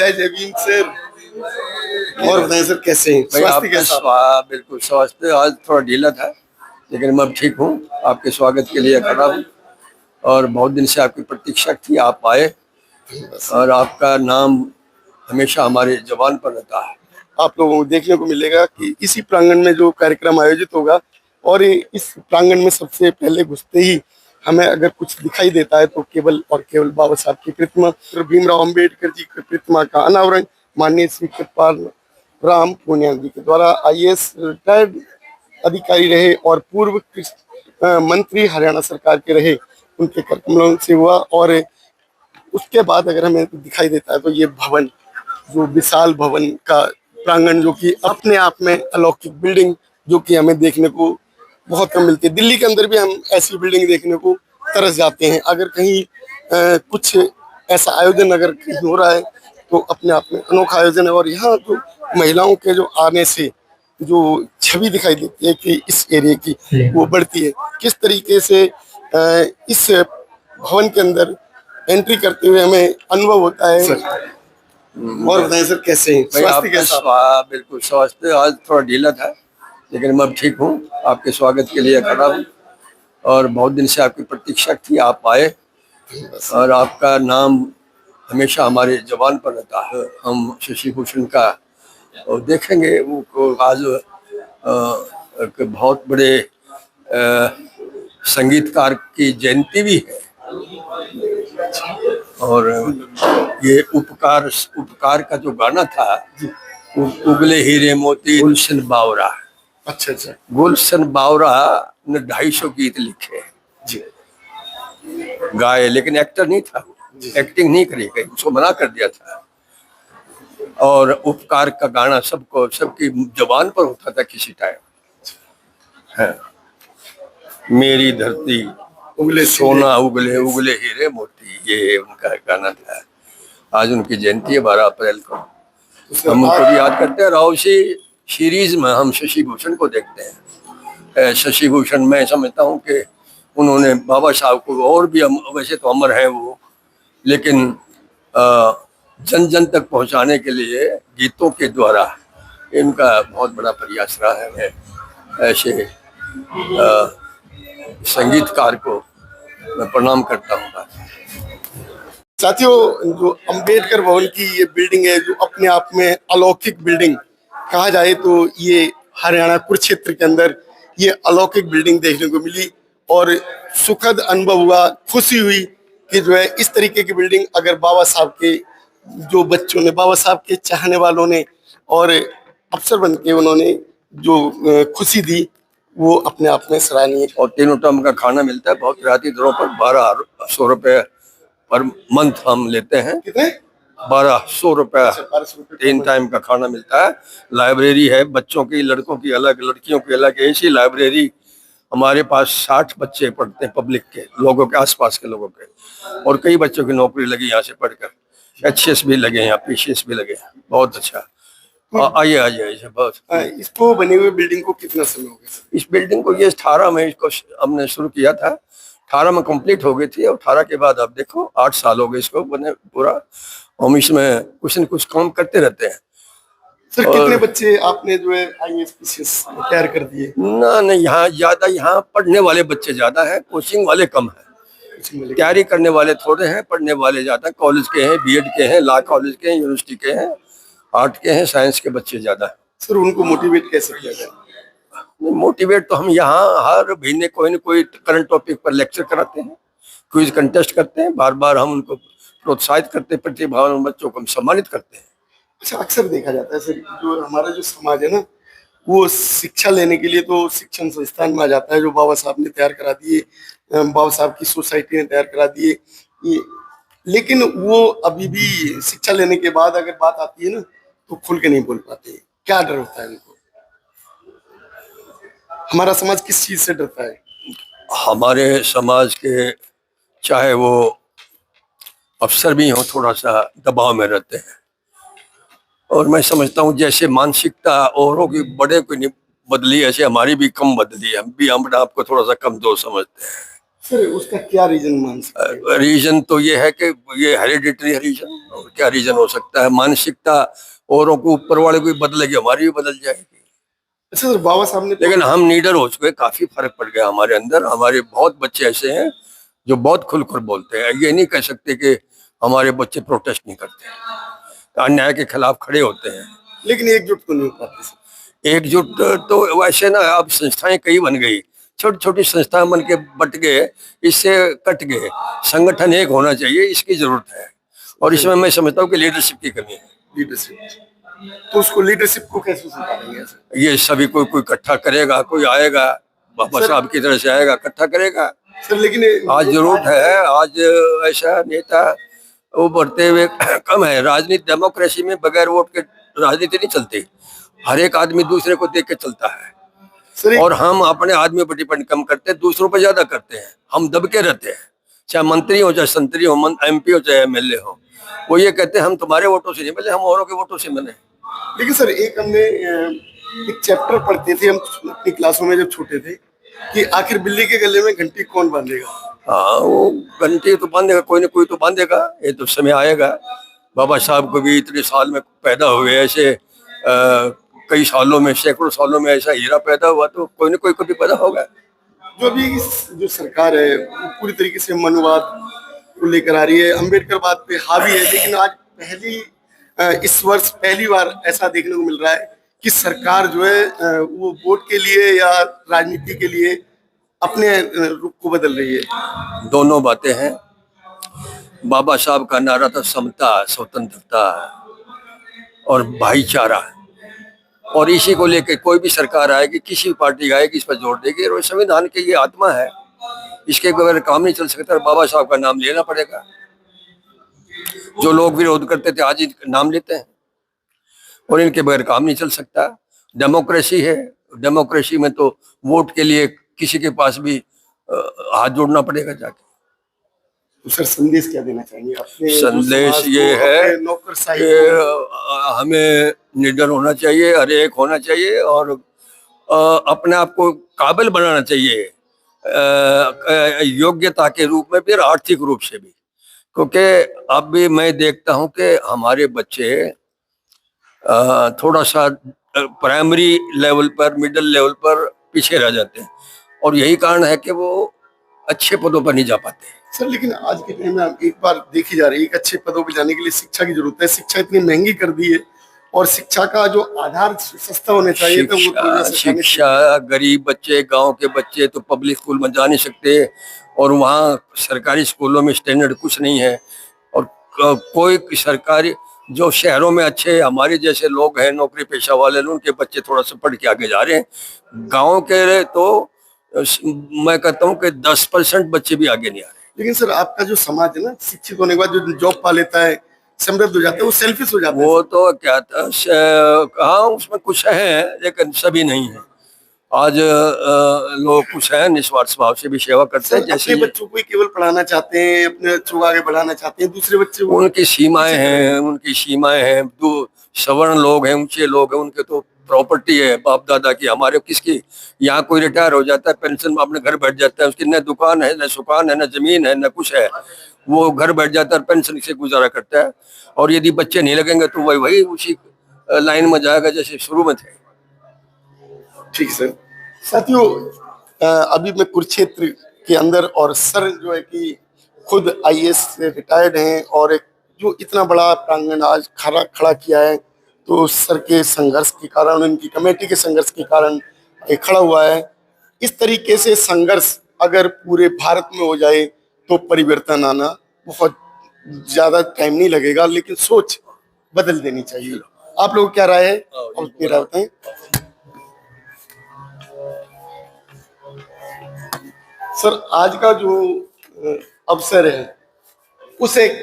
विदाई जय भीम सर। और बताएं सर कैसे हैं? भाई स्वास्थ्य कैसा? बिल्कुल स्वास्थ्य आज थोड़ा ढीला था, लेकिन मैं अब ठीक हूँ। आपके स्वागत के लिए खड़ा हूँ और बहुत दिन से आपकी प्रतीक्षा थी, आप आए और आपका नाम हमेशा हमारे जबान पर रहता है। आप लोगों को देखने को मिलेगा कि इसी प्रांगण में जो कार्यक्रम आयोजित होगा और इस प्रांगण में सबसे पहले घुसते ही हमें अगर कुछ दिखाई देता है तो केवल और केवल बाबा साहब की प्रतिमा, डॉक्टर भीमराव अंबेडकर जी की प्रतिमा का अनावरण माननीय श्री कृपाल राम पूनिया जी के द्वारा आईएएस रिटायर्ड अधिकारी रहे और पूर्व मंत्री हरियाणा सरकार के रहे, उनके कर कमलों से हुआ। और उसके बाद अगर हमें दिखाई देता है तो ये भवन, जो विशाल भवन का प्रांगण, जो कि अपने आप में अलौकिक बिल्डिंग, जो कि हमें देखने को बहुत कम मिलती है। दिल्ली के अंदर भी हम ऐसी बिल्डिंग देखने को तरस जाते हैं। अगर कहीं कुछ ऐसा आयोजन अगर कहीं हो रहा है तो अपने आप में अनोखा आयोजन है। और यहाँ जो महिलाओं के जो आने से जो छवि दिखाई देती है कि इस एरिया की, वो बढ़ती है। किस तरीके से इस भवन के अंदर एंट्री करते हुए हमें अनुभव होता है सर। और बताएं सर कैसे हैं? भाई स्वास्थ्य कैसा? बिल्कुल स्वास्थ्य आज थोड़ा ढीला था, लेकिन मैं अब ठीक हूँ। आपके स्वागत के लिए खड़ा हूँ और बहुत दिन से आपकी प्रतीक्षा थी, आप आए और आपका नाम हमेशा हमारे जबान पर रहता है। हम शशि भूषण का और देखेंगे वो आज एक बहुत बड़े संगीतकार की जयंती भी है और ये उपकार का जो गाना था, उगले हीरे मोती गुलशन बावरा। अच्छा अच्छा गुलशन बावरा ने 250 गीत लिखे जी, गाए, लेकिन एक्टर नहीं था, एक्टिंग नहीं करी गई, उसको मना कर दिया था। और उपकार का गाना सबको सबकी जबान पर होता था किसी टाइम है। मेरी धरती उगले सोना उगले उगले हीरे मोती, ये उनका गाना था। आज उनकी जयंती है 12 अप्रैल को। हम उनको भी याद करते हैं। रावसी सीरीज में हम शशि भूषण को देखते हैं। शशि भूषण, मैं समझता हूँ कि उन्होंने बाबा साहब को, और भी वैसे तो अमर हैं वो, लेकिन जन जन तक पहुँचाने के लिए गीतों के द्वारा इनका बहुत बड़ा प्रयास रहा है। मैं ऐसे संगीतकार को मैं प्रणाम करता हूँ। साथियों, जो अंबेडकर भवन की ये बिल्डिंग है, जो अपने आप में अलौकिक बिल्डिंग कहा जाए तो ये हरियाणा कुरुक्षेत्र के अंदर ये अलौकिक बिल्डिंग देखने को मिली और सुखद अनुभव हुआ, खुशी हुई कि जो है इस तरीके की बिल्डिंग अगर बाबा साहब के जो बच्चों ने, बाबा साहब के चाहने वालों ने और अफसर बन के उन्होंने जो खुशी दी, वो अपने आप में सराहनीय। और 3 टाइम का खाना मिलता है बहुत रियायती दरों पर। 1200 रुपये पर मंथ हम लेते हैं। कितने? 1200 रुपये 1200 रुपये 3 टाइम का खाना मिलता है। लाइब्रेरी है, बच्चों की, लड़कों की अलग, लड़कियों की अलग। ऐसी लाइब्रेरी हमारे पास 60 बच्चे पढ़ते हैं, पब्लिक के लोगों के, आसपास के लोगों के। और कई बच्चों की नौकरी लगी यहाँ से पढ़कर, HCS भी लगे हैं, PCS भी लगे हैं। बहुत अच्छा। आइए आइए आइए। बहुत इसको बने हुए बिल्डिंग को कितना समय हो गया? इस बिल्डिंग को ये 18 में इसको हमने शुरू किया था। 18 में कंप्लीट हो गई थी और 18 के बाद अब देखो 8 साल हो गए इसको बने पूरा। हम इसमें कुछ न कुछ काम करते रहते हैं। सर कितने बच्चे आपने जो है IAS PCS तैयार कर दिए? ना नहीं, यहाँ ज्यादा, यहाँ पढ़ने वाले बच्चे ज्यादा हैं, कोचिंग वाले कम है। तैयारी करने वाले थोड़े हैं, पढ़ने वाले ज्यादा। कॉलेज के हैं, BEd के हैं, लॉ कॉलेज के हैं, यूनिवर्सिटी के हैं, आर्ट के हैं, साइंस के बच्चे ज्यादा हैं। सर उनको मोटिवेट कैसे किया जाए? मोटिवेट तो हम यहाँ हर महीने कोई न कोई करंट टॉपिक पर लेक्चर कराते हैं, क्विज कंटेस्ट करते हैं, बार बार हम उनको प्रोत्साहित करते हैं, प्रतिभावान बच्चों को हम सम्मानित करते हैं। अच्छा, अक्सर देखा जाता है सर, जो हमारा जो समाज है ना, वो शिक्षा लेने के लिए तो शिक्षण संस्थान में आ जाता है, जो बाबा साहब ने तैयार करा दिए, बाबा साहब की सोसाइटी ने तैयार करा दिए ये, लेकिन वो अभी भी शिक्षा लेने के बाद अगर बात आती है ना तो खुल के नहीं बोल पाते। क्या डर होता है उनको? हमारा समाज किस चीज से डरता है? हमारे समाज के, चाहे वो अफसर भी हों, थोड़ा सा दबाव में रहते हैं। और मैं समझता हूँ जैसे मानसिकता औरों की बड़े को नहीं बदली, ऐसे हमारी भी कम बदली है। हम भी अपने आप को थोड़ा सा कमजोर समझते हैं। सर उसका क्या रीजन मान सकते हैं? रीजन तो ये है कि ये हेरिडिटरी रीजन, और क्या रीजन हो सकता है? मानसिकता औरों को ऊपर वाले को भी बदलेगी, हमारी भी बदल जाएगी। अच्छा सर, बाबा साहब ने लेकिन हम नीडर हो चुके, काफी फर्क पड़ गया हमारे अंदर। हमारे बहुत बच्चे ऐसे हैं जो बहुत खुलकर बोलते हैं। ये नहीं कह सकते कि हमारे बच्चे प्रोटेस्ट नहीं करते, अन्याय के खिलाफ खड़े होते हैं। लेकिन एकजुट तो नहीं हो पाते सर। एकजुट तो वैसे ना, अब संस्थाएं कई बन गई, छोटी छोटी संस्थाएं बन के बट गए, इससे कट गए। संगठन एक होना चाहिए, इसकी जरूरत है। और इसमें मैं समझता हूँ कि लीडरशिप की कमी है। लीडरशिप, तो उसको लीडरशिप को कैसे सुधारेंगे सर? ये सभी कोई कोई इकट्ठा करेगा, कोई आएगा बाबा सर- साहब की तरह से आएगा, इकट्ठा करेगा। सर लेकिन आज जरूरत है, आज ऐसा नेता वो बढ़ते हुए कम है। राजनीति, डेमोक्रेसी में बगैर वोट के राजनीति नहीं चलती। हर एक आदमी दूसरे को देख के चलता है। सर और हम अपने आदमी पर डिपेंड कम करते हैं, दूसरों पर ज्यादा करते हैं। हम दब के रहते हैं, चाहे मंत्री हो, चाहे संतरी हो, MP हो, चाहे MLA हो। वो ये कहते हैं हम तुम्हारे वोटों से नहीं मिले, हम औरों के वोटों से मिले। लेकिन सर एक हमने एक चैप्टर पढ़ते थे हम अपनी क्लासों में जब छोटे थे कि आखिर बिल्ली के गले में घंटी कौन बांधेगा। हाँ, वो घंटी तो बांधेगा, कोई ना कोई तो बांधेगा। ये तो समय आएगा। बाबा साहब को भी इतने साल में पैदा हुए, ऐसे कई सालों में, सैकड़ों सालों में ऐसा हीरा पैदा हुआ, तो कोई ना कोई कभी पैदा होगा। जो अभी जो सरकार है वो पूरी तरीके से मनवाद को लेकर आ रही है, अंबेडकर बात पे हावी है। लेकिन आज इस वर्ष पहली बार ऐसा देखने को मिल रहा है कि सरकार जो है वो वोट के लिए या राजनीति के लिए अपने रुख को बदल रही है। दोनों बातें हैं। बाबा साहब का नारा था समता, स्वतंत्रता और भाईचारा, और इसी को लेकर कोई भी सरकार आएगी, किसी भी पार्टी आएगी, इस पर जोर देगी। और संविधान की ये आत्मा है, इसके बगैर काम नहीं चल सकता। बाबा साहब का नाम लेना पड़ेगा। जो लोग विरोध करते थे आज इनका नाम लेते हैं, और इनके बगैर काम नहीं चल सकता। डेमोक्रेसी है, डेमोक्रेसी में तो वोट के लिए किसी के पास भी हाथ जोड़ना पड़ेगा जाके। तो सर संदेश क्या देना चाहेंगे अपने संदेश ये है कि हमें निडर होना चाहिए, हर एक होना चाहिए, और अपने आप को काबिल बनाना चाहिए, योग्यता के रूप में भी और आर्थिक रूप से भी। क्योंकि अब भी मैं देखता हूं कि हमारे बच्चे थोड़ा सा प्राइमरी लेवल पर, मिडिल लेवल पर पीछे रह जाते हैं, और यही कारण है कि वो अच्छे पदों पर नहीं जा पाते। सर लेकिन आज के टाइम में एक बार देखी जा रही है, एक अच्छे पदों पर जाने के लिए शिक्षा की जरूरत है। शिक्षा इतनी महंगी कर दी है, और शिक्षा का जो आधार सस्ता होना चाहिए था वो तो शिक्षा गरीब बच्चे, गांव के बच्चे तो पब्लिक स्कूल में जा नहीं सकते, और वहाँ सरकारी स्कूलों में स्टैंडर्ड कुछ नहीं है। और कोई सरकारी, जो शहरों में अच्छे हमारे जैसे लोग हैं, नौकरी पेशा वाले, उनके बच्चे थोड़ा सा पढ़ के आगे जा रहे हैं। गाँव के तो मैं कहता हूँ कि 10% बच्चे भी आगे नहीं आ रहे। लेकिन सर आपका जो समाज है ना, शिक्षित होने के बाद जो जॉब पा लेता है, समृद्ध हो जाता है, वो सेल्फिश हो जाता है। वो तो क्या था, हाँ उसमें कुछ है, लेकिन सभी नहीं है। आज लोग कुछ है, निस्वार्थ भाव से भी सेवा करते हैं। जैसे अपने बच्चों को ही केवल पढ़ाना चाहते हैं, अपने बच्चों को आगे बढ़ाना चाहते हैं, दूसरे बच्चे उनकी सीमाएं हैं, उनकी सीमाएं हैं। दो सवर्ण लोग हैं, ऊंचे लोग हैं, उनके तो प्रॉपर्टी है बाप दादा की, हमारे किसकी? यहाँ कोई रिटायर हो जाता है, पेंशन में अपने घर बैठ जाता है, उसकी न दुकान है, न सुकान है, न जमीन है, न कुछ है, वो घर बैठ जाता है, पेंशन से गुजारा करता है। और यदि बच्चे नहीं लगेंगे तो वही वही उसी लाइन में जाएगा जैसे शुरू में थे। ठीक सर। साथियों, अभी मैं कुरुक्षेत्र के अंदर, और सर जो है कि खुद IAS से रिटायर्ड हैं, और एक जो इतना बड़ा प्रांगण आज खड़ा किया है, तो सर के संघर्ष के कारण, उनकी कमेटी के संघर्ष के कारण ये खड़ा हुआ है। इस तरीके से संघर्ष अगर पूरे भारत में हो जाए तो परिवर्तन आना बहुत ज्यादा टाइम नहीं लगेगा, लेकिन सोच बदल देनी चाहिए। आप लोग क्या राय है और मेरा बताएं। सर आज का जो अवसर है, उस एक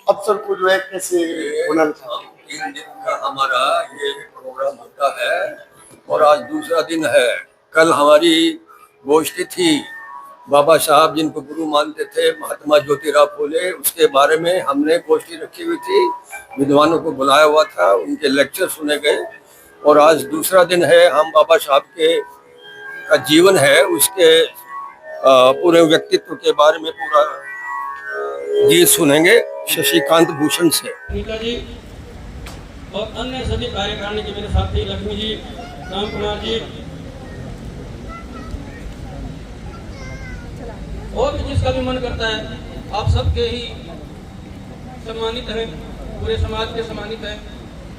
अवसर को जो है कैसे होना चाहिए? 3 दिन का हमारा ये प्रोग्राम होता है, और आज दूसरा दिन है। कल हमारी गोष्ठी थी, बाबा साहब जिनको गुरु मानते थे, महात्मा ज्योतिराव फूले, उसके बारे में हमने गोष्ठी रखी हुई थी, विद्वानों को बुलाया हुआ था, उनके लेक्चर सुने गए। और आज दूसरा दिन है, हम बाबा साहब के का जीवन है, उसके पूरे व्यक्तित्व के बारे में पूरा गीत सुनेंगे शशिकांत भूषण से। नीता जी और अन्य सभी कार्यकारिणी के मेरे साथी लक्ष्मी जी, राम कुमार जी और भी जिसका भी मन करता है, आप सबके ही सम्मानित हैं, पूरे समाज के सम्मानित हैं,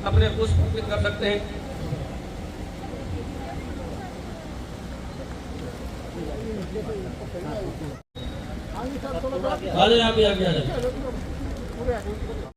अपने पुष्प अर्पित कर सकते हैं। आ जाए, आप भी आगे आ जाए।